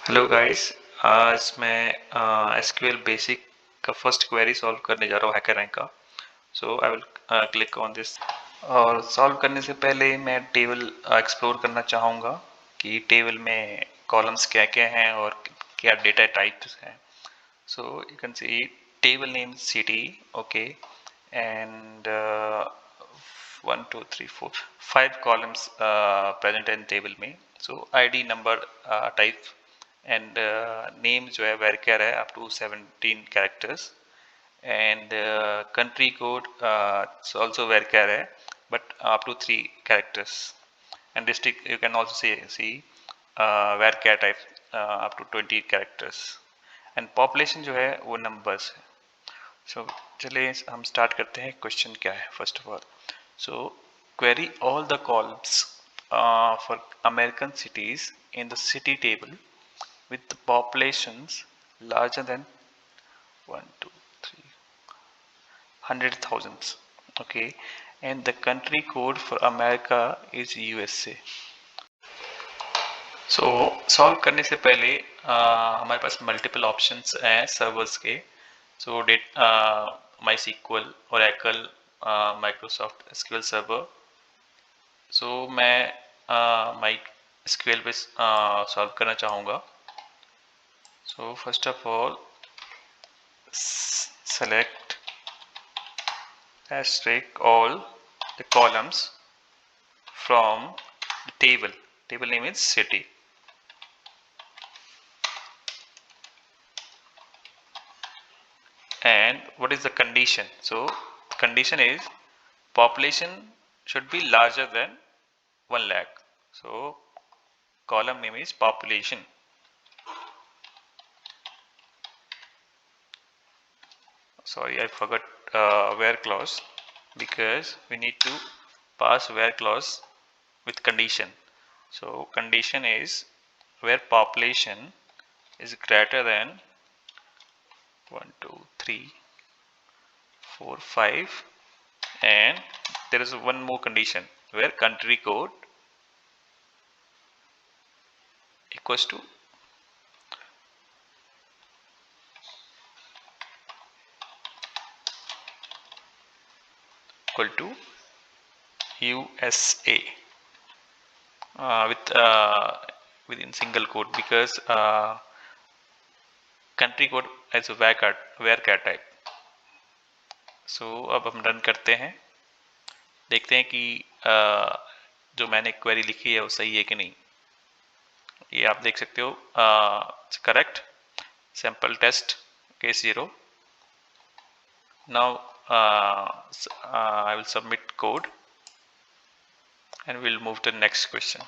Hello guys. आज मैं SQL basic का फर्स्ट क्वेरी सॉल्व करने जा रहा हूँ हैकर रैंक का। So I will click on this. और सॉल्व करने से पहले मैं टेबल एक्सप्लोर करना चाहूँगा कि टेबल में कॉलम्स क्या क्या हैं और क्या डेटा टाइप्स हैं। So you can see table name city, okay, and 5 columns present in table में. So ID, number, type and name जो है varchar है up to 17 characters and country code so also varchar है but up to 3 characters and district you can also see varchar type up to 20 characters and population जो है वो numbers है. So चलिए हम स्टार्ट करते हैं. क्वेश्चन क्या है first of all. So query all the columns for American cities in the city table with the populations larger than 1, 2, 3, 100,000. Okay, and the country code for America is USA. So solve करने से पहले हमारे पास multiple options हैं servers के. So MySQL, Oracle, Microsoft SQL Server. So मैं MySQL पे solve करना चाहूँगा. So first of all select asterisk all the columns from the table name is city. And what is the condition? So condition is population should be larger than 1 lakh. So column name is population. Sorry, I forgot where clause because we need to pass where clause with condition. So condition is where population is greater than 1, 2, 3, 4, 5, and there is one more condition where country code equals to USA within single quote because country code as a varchar type. So अब हम run करते हैं, देखते हैं कि जो मैंने query लिखी है वो सही है कि नहीं. ये आप देख सकते हो correct. Sample test case 0. Now I will submit code and we'll move to the next question.